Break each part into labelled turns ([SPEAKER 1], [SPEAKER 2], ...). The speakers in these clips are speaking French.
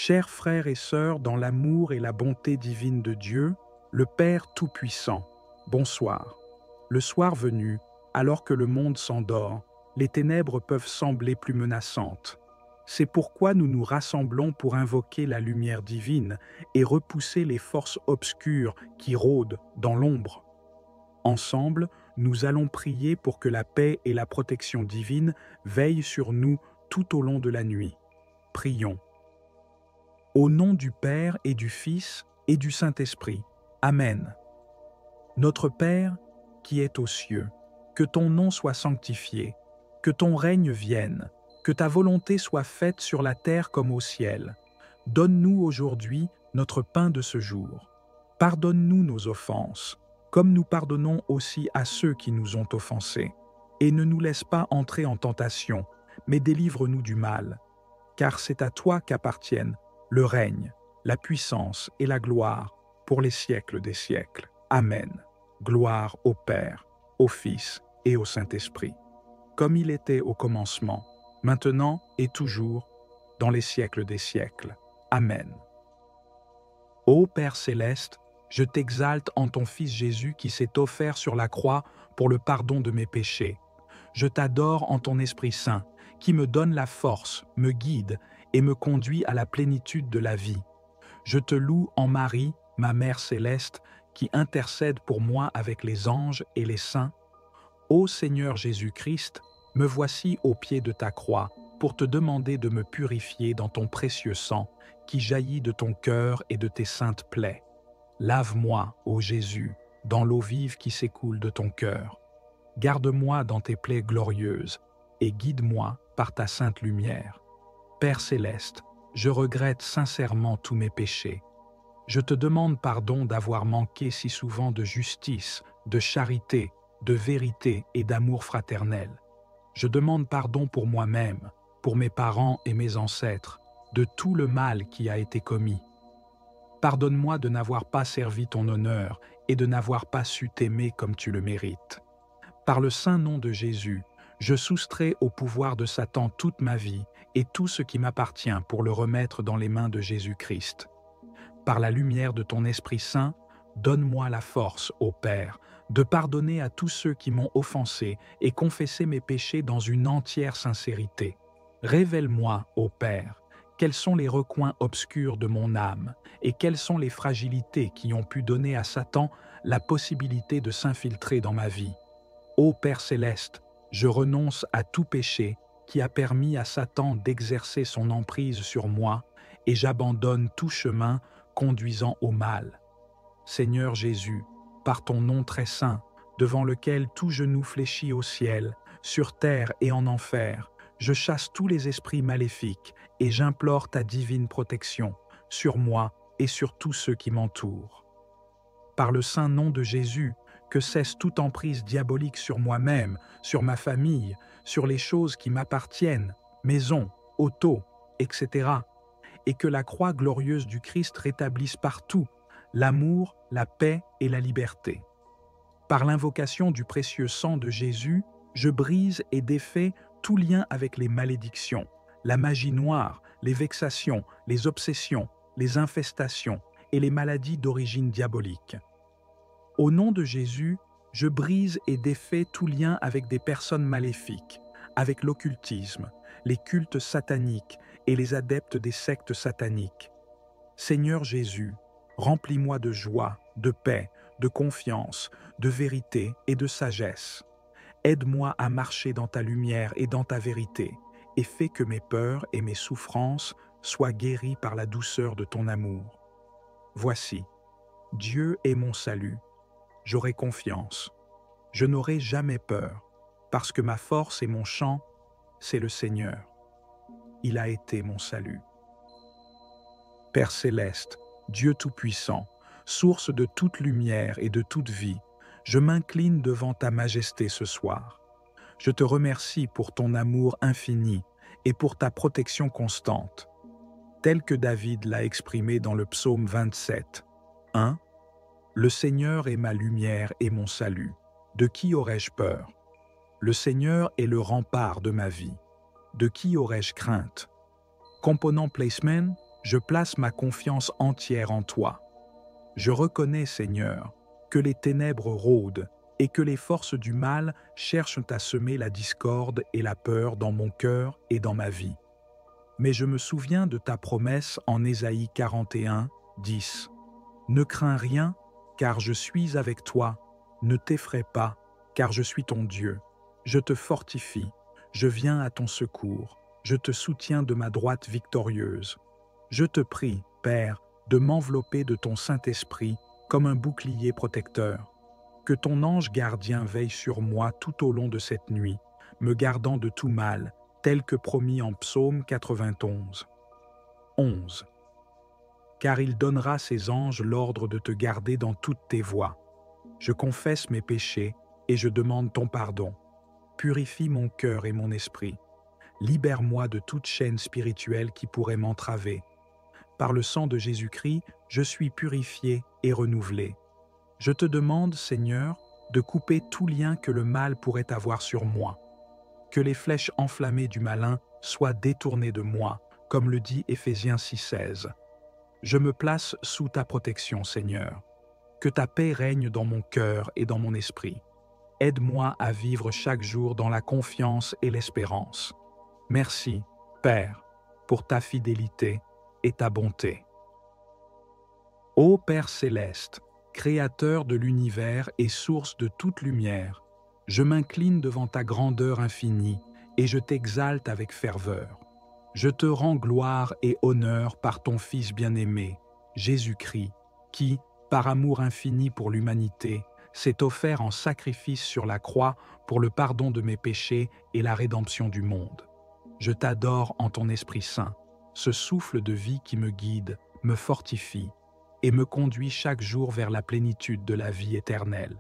[SPEAKER 1] Chers frères et sœurs, dans l'amour et la bonté divine de Dieu, le Père Tout-Puissant, bonsoir. Le soir venu, alors que le monde s'endort, les ténèbres peuvent sembler plus menaçantes. C'est pourquoi nous nous rassemblons pour invoquer la lumière divine et repousser les forces obscures qui rôdent dans l'ombre. Ensemble, nous allons prier pour que la paix et la protection divine veillent sur nous tout au long de la nuit. Prions. Au nom du Père et du Fils et du Saint-Esprit. Amen. Notre Père, qui es aux cieux, que ton nom soit sanctifié, que ton règne vienne, que ta volonté soit faite sur la terre comme au ciel. Donne-nous aujourd'hui notre pain de ce jour. Pardonne-nous nos offenses, comme nous pardonnons aussi à ceux qui nous ont offensés. Et ne nous laisse pas entrer en tentation, mais délivre-nous du mal. Car c'est à toi qu'appartiennent le règne, la puissance et la gloire pour les siècles des siècles. Amen. Gloire au Père, au Fils et au Saint-Esprit, comme il était au commencement, maintenant et toujours, dans les siècles des siècles. Amen. Ô Père céleste, je t'exalte en ton Fils Jésus qui s'est offert sur la croix pour le pardon de mes péchés. Je t'adore en ton Esprit Saint, qui me donne la force, me guide et me conduit à la plénitude de la vie. Je te loue en Marie, ma Mère céleste, qui intercède pour moi avec les anges et les saints. Ô Seigneur Jésus-Christ, me voici au pied de ta croix pour te demander de me purifier dans ton précieux sang qui jaillit de ton cœur et de tes saintes plaies. Lave-moi, ô Jésus, dans l'eau vive qui s'écoule de ton cœur. Garde-moi dans tes plaies glorieuses et guide-moi par ta sainte lumière. Père céleste, je regrette sincèrement tous mes péchés. Je te demande pardon d'avoir manqué si souvent de justice, de charité, de vérité et d'amour fraternel. Je demande pardon pour moi-même, pour mes parents et mes ancêtres, de tout le mal qui a été commis. Pardonne-moi de n'avoir pas servi ton honneur et de n'avoir pas su t'aimer comme tu le mérites. Par le saint nom de Jésus, je soustrais au pouvoir de Satan toute ma vie et tout ce qui m'appartient pour le remettre dans les mains de Jésus-Christ. Par la lumière de ton Esprit Saint, donne-moi la force, ô Père, de pardonner à tous ceux qui m'ont offensé et confesser mes péchés dans une entière sincérité. Révèle-moi, ô Père, quels sont les recoins obscurs de mon âme et quelles sont les fragilités qui ont pu donner à Satan la possibilité de s'infiltrer dans ma vie. Ô Père céleste, je renonce à tout péché qui a permis à Satan d'exercer son emprise sur moi et j'abandonne tout chemin conduisant au mal. Seigneur Jésus, par ton nom très saint, devant lequel tout genou fléchit au ciel, sur terre et en enfer, je chasse tous les esprits maléfiques et j'implore ta divine protection sur moi et sur tous ceux qui m'entourent. Par le saint nom de Jésus, que cesse toute emprise diabolique sur moi-même, sur ma famille, sur les choses qui m'appartiennent, maison, auto, etc. Et que la croix glorieuse du Christ rétablisse partout l'amour, la paix et la liberté. Par l'invocation du précieux sang de Jésus, je brise et défais tout lien avec les malédictions, la magie noire, les vexations, les obsessions, les infestations et les maladies d'origine diabolique. Au nom de Jésus, je brise et défais tout lien avec des personnes maléfiques, avec l'occultisme, les cultes sataniques et les adeptes des sectes sataniques. Seigneur Jésus, remplis-moi de joie, de paix, de confiance, de vérité et de sagesse. Aide-moi à marcher dans ta lumière et dans ta vérité, et fais que mes peurs et mes souffrances soient guéries par la douceur de ton amour. Voici, Dieu est mon salut. J'aurai confiance. Je n'aurai jamais peur, parce que ma force et mon chant, c'est le Seigneur. Il a été mon salut. Père céleste, Dieu Tout-Puissant, source de toute lumière et de toute vie, je m'incline devant ta majesté ce soir. Je te remercie pour ton amour infini et pour ta protection constante, tel que David l'a exprimé dans le psaume 27. 1. Le Seigneur est ma lumière et mon salut. De qui aurais-je peur? Le Seigneur est le rempart de ma vie. De qui aurais-je crainte? Component placement, Je place ma confiance entière en toi. Je reconnais, Seigneur, que les ténèbres rôdent et que les forces du mal cherchent à semer la discorde et la peur dans mon cœur et dans ma vie. Mais je me souviens de ta promesse en Ésaïe 41, 10. Ne crains rien, car je suis avec toi. Ne t'effraie pas, car je suis ton Dieu. Je te fortifie, je viens à ton secours, je te soutiens de ma droite victorieuse. Je te prie, Père, de m'envelopper de ton Saint-Esprit comme un bouclier protecteur. Que ton ange gardien veille sur moi tout au long de cette nuit, me gardant de tout mal, tel que promis en Psaume 91. 11. Car il donnera ses anges l'ordre de te garder dans toutes tes voies. Je confesse mes péchés et je demande ton pardon. Purifie mon cœur et mon esprit. Libère-moi de toute chaîne spirituelle qui pourrait m'entraver. Par le sang de Jésus-Christ, je suis purifié et renouvelé. Je te demande, Seigneur, de couper tout lien que le mal pourrait avoir sur moi. Que les flèches enflammées du malin soient détournées de moi, comme le dit Éphésiens 6,16. Je me place sous ta protection, Seigneur. Que ta paix règne dans mon cœur et dans mon esprit. Aide-moi à vivre chaque jour dans la confiance et l'espérance. Merci, Père, pour ta fidélité et ta bonté. Ô Père céleste, Créateur de l'univers et source de toute lumière, je m'incline devant ta grandeur infinie et je t'exalte avec ferveur. Je te rends gloire et honneur par ton Fils bien-aimé, Jésus-Christ, qui, par amour infini pour l'humanité, s'est offert en sacrifice sur la croix pour le pardon de mes péchés et la rédemption du monde. Je t'adore en ton Esprit Saint, ce souffle de vie qui me guide, me fortifie et me conduit chaque jour vers la plénitude de la vie éternelle.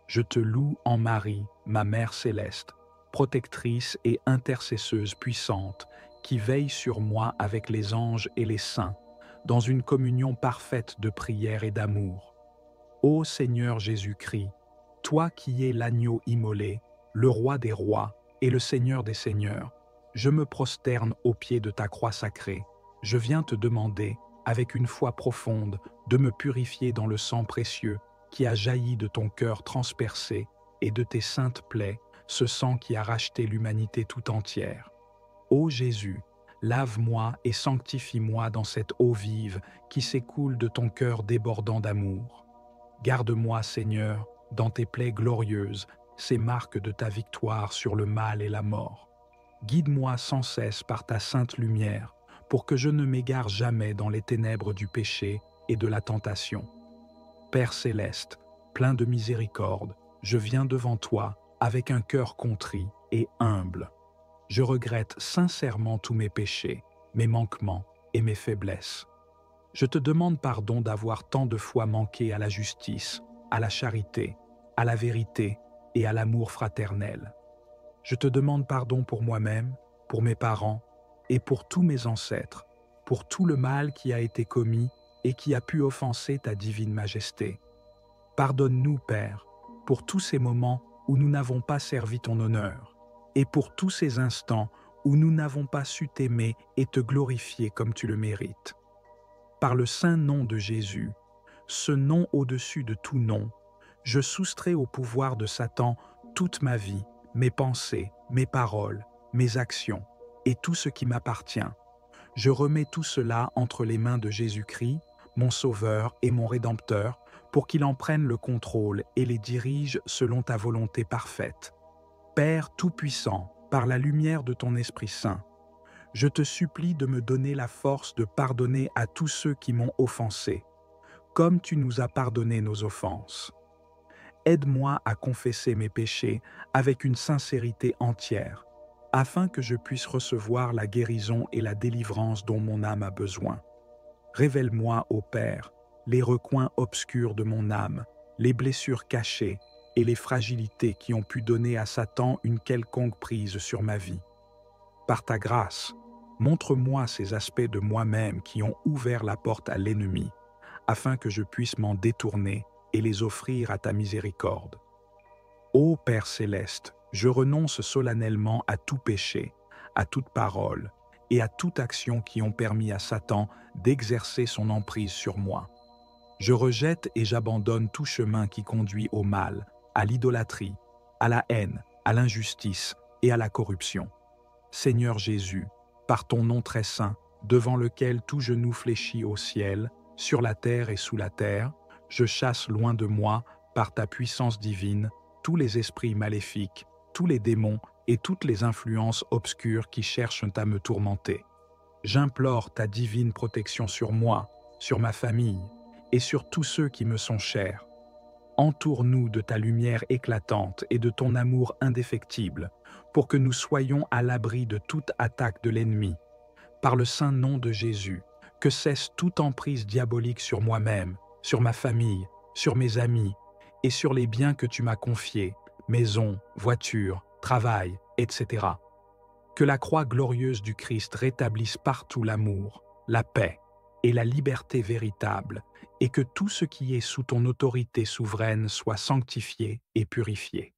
[SPEAKER 1] Je te loue en Marie, ma Mère céleste, protectrice et intercesseuse puissante, qui veille sur moi avec les anges et les saints, dans une communion parfaite de prière et d'amour. Ô Seigneur Jésus-Christ, toi qui es l'agneau immolé, le roi des rois et le Seigneur des seigneurs, je me prosterne aux pieds de ta croix sacrée. Je viens te demander, avec une foi profonde, de me purifier dans le sang précieux qui a jailli de ton cœur transpercé et de tes saintes plaies, ce sang qui a racheté l'humanité tout entière. Ô Jésus, lave-moi et sanctifie-moi dans cette eau vive qui s'écoule de ton cœur débordant d'amour. Garde-moi, Seigneur, dans tes plaies glorieuses, ces marques de ta victoire sur le mal et la mort. Guide-moi sans cesse par ta sainte lumière, pour que je ne m'égare jamais dans les ténèbres du péché et de la tentation. Père céleste, plein de miséricorde, je viens devant toi avec un cœur contrit et humble. Je regrette sincèrement tous mes péchés, mes manquements et mes faiblesses. Je te demande pardon d'avoir tant de fois manqué à la justice, à la charité, à la vérité et à l'amour fraternel. Je te demande pardon pour moi-même, pour mes parents et pour tous mes ancêtres, pour tout le mal qui a été commis et qui a pu offenser ta divine majesté. Pardonne-nous, Père, pour tous ces moments où nous n'avons pas servi ton honneur, et pour tous ces instants où nous n'avons pas su t'aimer et te glorifier comme tu le mérites. Par le saint nom de Jésus, ce nom au-dessus de tout nom, je soustrais au pouvoir de Satan toute ma vie, mes pensées, mes paroles, mes actions et tout ce qui m'appartient. Je remets tout cela entre les mains de Jésus-Christ, mon Sauveur et mon Rédempteur, pour qu'il en prenne le contrôle et les dirige selon ta volonté parfaite. Père Tout-Puissant, par la lumière de ton Esprit Saint, je te supplie de me donner la force de pardonner à tous ceux qui m'ont offensé, comme tu nous as pardonné nos offenses. Aide-moi à confesser mes péchés avec une sincérité entière, afin que je puisse recevoir la guérison et la délivrance dont mon âme a besoin. Révèle-moi, ô Père, les recoins obscurs de mon âme, les blessures cachées et les fragilités qui ont pu donner à Satan une quelconque prise sur ma vie. Par ta grâce, montre-moi ces aspects de moi-même qui ont ouvert la porte à l'ennemi, afin que je puisse m'en détourner et les offrir à ta miséricorde. Ô Père céleste, je renonce solennellement à tout péché, à toute parole et à toute action qui ont permis à Satan d'exercer son emprise sur moi. Je rejette et j'abandonne tout chemin qui conduit au mal, à l'idolâtrie, à la haine, à l'injustice et à la corruption. Seigneur Jésus, par ton nom très saint, devant lequel tout genou fléchit au ciel, sur la terre et sous la terre, je chasse loin de moi, par ta puissance divine, tous les esprits maléfiques, tous les démons et toutes les influences obscures qui cherchent à me tourmenter. J'implore ta divine protection sur moi, sur ma famille et sur tous ceux qui me sont chers. Entoure-nous de ta lumière éclatante et de ton amour indéfectible, pour que nous soyons à l'abri de toute attaque de l'ennemi. Par le saint nom de Jésus, que cesse toute emprise diabolique sur moi-même, sur ma famille, sur mes amis et sur les biens que tu m'as confiés, maison, voiture, travail, etc. Que la croix glorieuse du Christ rétablisse partout l'amour, la paix et la liberté véritable, et que tout ce qui est sous ton autorité souveraine soit sanctifié et purifié.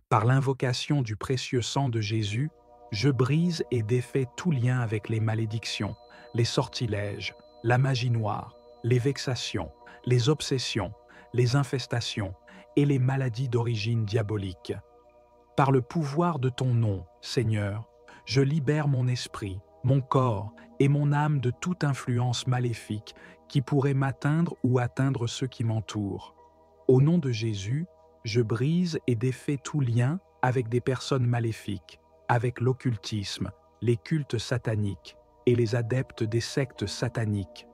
[SPEAKER 1] Par l'invocation du précieux sang de Jésus, je brise et défais tout lien avec les malédictions, les sortilèges, la magie noire, les vexations, les obsessions, les infestations et les maladies d'origine diabolique. Par le pouvoir de ton nom, Seigneur, je libère mon esprit, mon corps et mon âme de toute influence maléfique qui pourrait m'atteindre ou atteindre ceux qui m'entourent. Au nom de Jésus, je brise et défais tout lien avec des personnes maléfiques, avec l'occultisme, les cultes sataniques et les adeptes des sectes sataniques.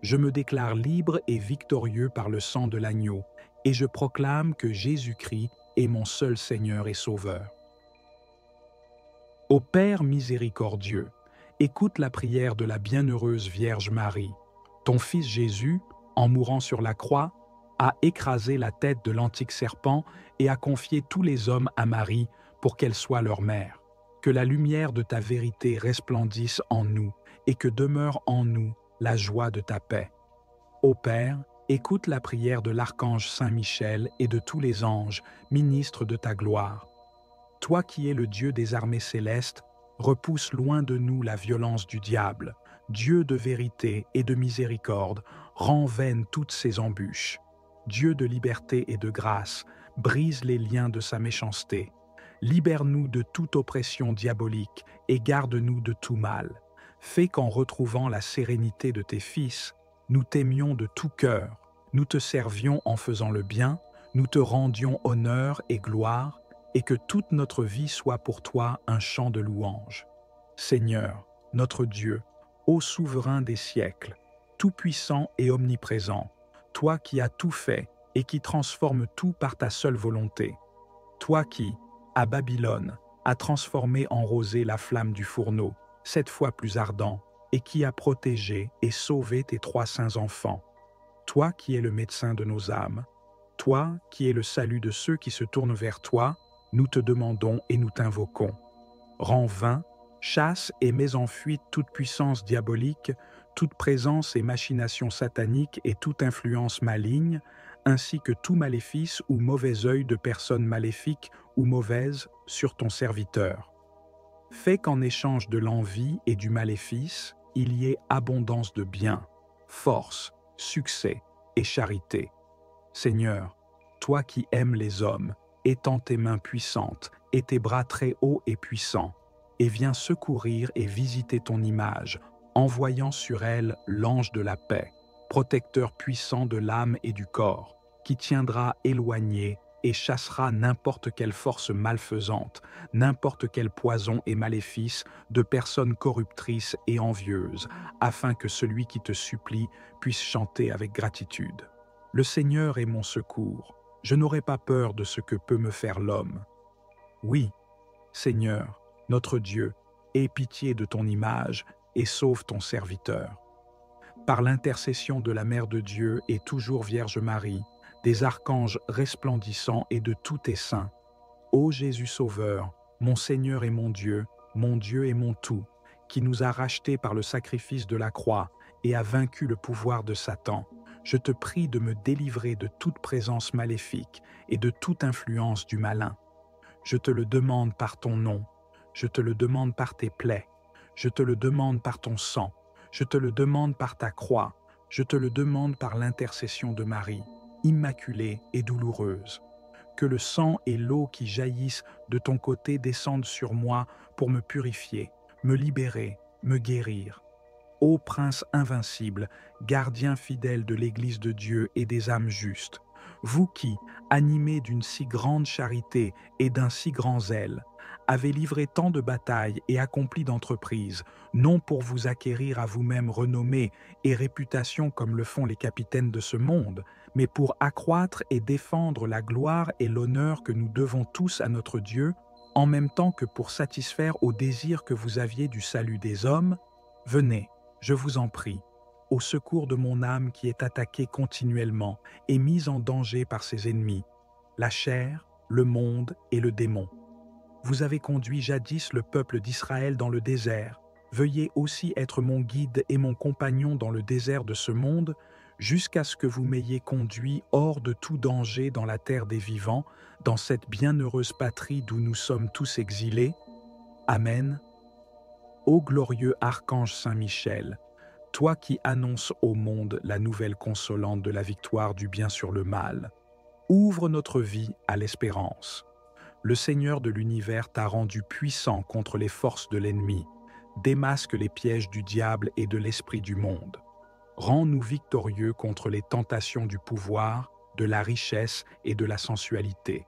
[SPEAKER 1] Je me déclare libre et victorieux par le sang de l'agneau, et je proclame que Jésus-Christ est mon seul Seigneur et Sauveur. Ô Père miséricordieux, écoute la prière de la bienheureuse Vierge Marie. Ton Fils Jésus, en mourant sur la croix, a écrasé la tête de l'antique serpent et a confié tous les hommes à Marie pour qu'elle soit leur mère. Que la lumière de ta vérité resplendisse en nous et que demeure en nous la joie de ta paix. Ô Père, écoute la prière de l'archange Saint Michel et de tous les anges, ministres de ta gloire. Toi qui es le Dieu des armées célestes, repousse loin de nous la violence du diable. Dieu de vérité et de miséricorde, rend vaines toutes ses embûches. Dieu de liberté et de grâce, brise les liens de sa méchanceté. Libère-nous de toute oppression diabolique et garde-nous de tout mal. Fais qu'en retrouvant la sérénité de tes fils, nous t'aimions de tout cœur, nous te servions en faisant le bien, nous te rendions honneur et gloire, et que toute notre vie soit pour toi un chant de louange. Seigneur, notre Dieu, ô souverain des siècles, tout-puissant et omniprésent, toi qui as tout fait et qui transformes tout par ta seule volonté, toi qui, à Babylone, as transformé en rosée la flamme du fourneau, 7 fois plus ardent, et qui as protégé et sauvé tes 3 saints enfants, toi qui es le médecin de nos âmes, toi qui es le salut de ceux qui se tournent vers toi, nous te demandons et nous t'invoquons. Rends vain, chasse et mets en fuite toute puissance diabolique, toute présence et machination satanique et toute influence maligne, ainsi que tout maléfice ou mauvais œil de personnes maléfiques ou mauvaises sur ton serviteur. Fais qu'en échange de l'envie et du maléfice, il y ait abondance de bien, force, succès et charité. Seigneur, toi qui aimes les hommes, étends tes mains puissantes et tes bras très hauts et puissants, et viens secourir et visiter ton image, envoyant sur elle l'ange de la paix, protecteur puissant de l'âme et du corps, qui tiendra éloigné et chassera n'importe quelle force malfaisante, n'importe quel poison et maléfice de personnes corruptrices et envieuses, afin que celui qui te supplie puisse chanter avec gratitude. Le Seigneur est mon secours, je n'aurai pas peur de ce que peut me faire l'homme. Oui, Seigneur, notre Dieu, aie pitié de ton image et sauve ton serviteur. Par l'intercession de la Mère de Dieu et toujours Vierge Marie, des archanges resplendissants et de tous tes saints, ô Jésus Sauveur, mon Seigneur et mon Dieu et mon tout, qui nous a rachetés par le sacrifice de la croix et a vaincu le pouvoir de Satan, je te prie de me délivrer de toute présence maléfique et de toute influence du malin. Je te le demande par ton nom, je te le demande par tes plaies, Je te le demande par ton sang, je te le demande par ta croix, je te le demande par l'intercession de Marie, immaculée et douloureuse. Que le sang et l'eau qui jaillissent de ton côté descendent sur moi pour me purifier, me libérer, me guérir. Ô Prince invincible, gardien fidèle de l'Église de Dieu et des âmes justes, vous qui, animés d'une si grande charité et d'un si grand zèle, avez livré tant de batailles et accompli d'entreprises, non pour vous acquérir à vous-même renommée et réputation comme le font les capitaines de ce monde, mais pour accroître et défendre la gloire et l'honneur que nous devons tous à notre Dieu, en même temps que pour satisfaire au désir que vous aviez du salut des hommes, venez, je vous en prie, au secours de mon âme qui est attaquée continuellement et mise en danger par ses ennemis, la chair, le monde et le démon. Vous avez conduit jadis le peuple d'Israël dans le désert. Veuillez aussi être mon guide et mon compagnon dans le désert de ce monde, jusqu'à ce que vous m'ayez conduit hors de tout danger dans la terre des vivants, dans cette bienheureuse patrie d'où nous sommes tous exilés. Amen. Ô glorieux archange Saint-Michel, toi qui annonces au monde la nouvelle consolante de la victoire du bien sur le mal, ouvre notre vie à l'espérance. Le Seigneur de l'univers t'a rendu puissant contre les forces de l'ennemi, démasque les pièges du diable et de l'esprit du monde. Rends-nous victorieux contre les tentations du pouvoir, de la richesse et de la sensualité.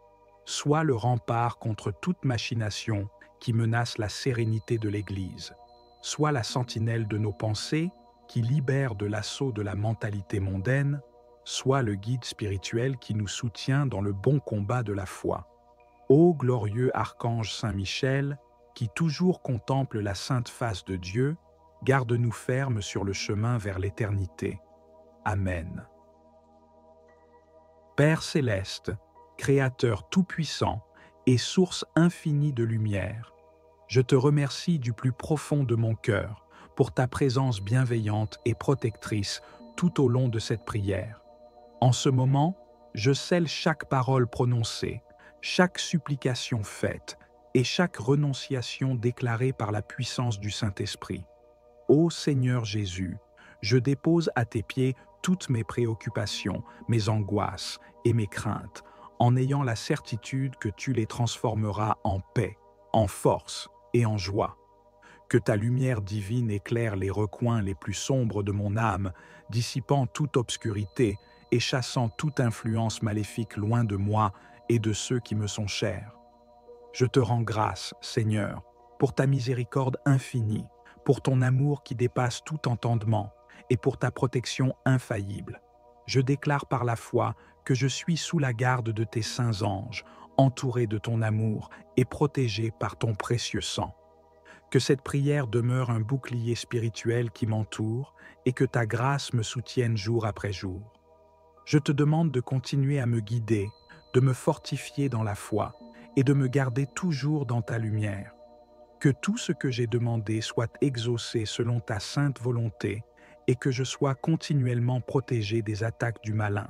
[SPEAKER 1] Sois le rempart contre toute machination qui menace la sérénité de l'Église. Sois la sentinelle de nos pensées qui libère de l'assaut de la mentalité mondaine. Sois le guide spirituel qui nous soutient dans le bon combat de la foi. Ô glorieux archange Saint-Michel, qui toujours contemple la sainte face de Dieu, garde-nous fermes sur le chemin vers l'éternité. Amen. Père céleste, Créateur tout-puissant et source infinie de lumière, je te remercie du plus profond de mon cœur pour ta présence bienveillante et protectrice tout au long de cette prière. En ce moment, je scelle chaque parole prononcée, chaque supplication faite et chaque renonciation déclarée par la puissance du Saint-Esprit. Ô Seigneur Jésus, je dépose à tes pieds toutes mes préoccupations, mes angoisses et mes craintes, en ayant la certitude que tu les transformeras en paix, en force et en joie. Que ta lumière divine éclaire les recoins les plus sombres de mon âme, dissipant toute obscurité et chassant toute influence maléfique loin de moi et de ceux qui me sont chers. Je te rends grâce, Seigneur, pour ta miséricorde infinie, pour ton amour qui dépasse tout entendement et pour ta protection infaillible. Je déclare par la foi que je suis sous la garde de tes saints anges, entouré de ton amour et protégé par ton précieux sang. Que cette prière demeure un bouclier spirituel qui m'entoure et que ta grâce me soutienne jour après jour. Je te demande de continuer à me guider, de me fortifier dans la foi et de me garder toujours dans ta lumière. Que tout ce que j'ai demandé soit exaucé selon ta sainte volonté et que je sois continuellement protégé des attaques du malin.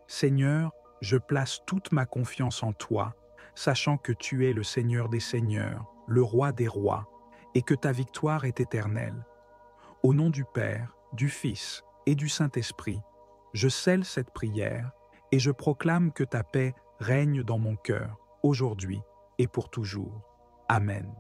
[SPEAKER 1] Seigneur, je place toute ma confiance en toi, sachant que tu es le Seigneur des seigneurs, le Roi des rois, et que ta victoire est éternelle. Au nom du Père, du Fils et du Saint-Esprit, je scelle cette prière et je proclame que ta paix règne dans mon cœur, aujourd'hui et pour toujours. Amen.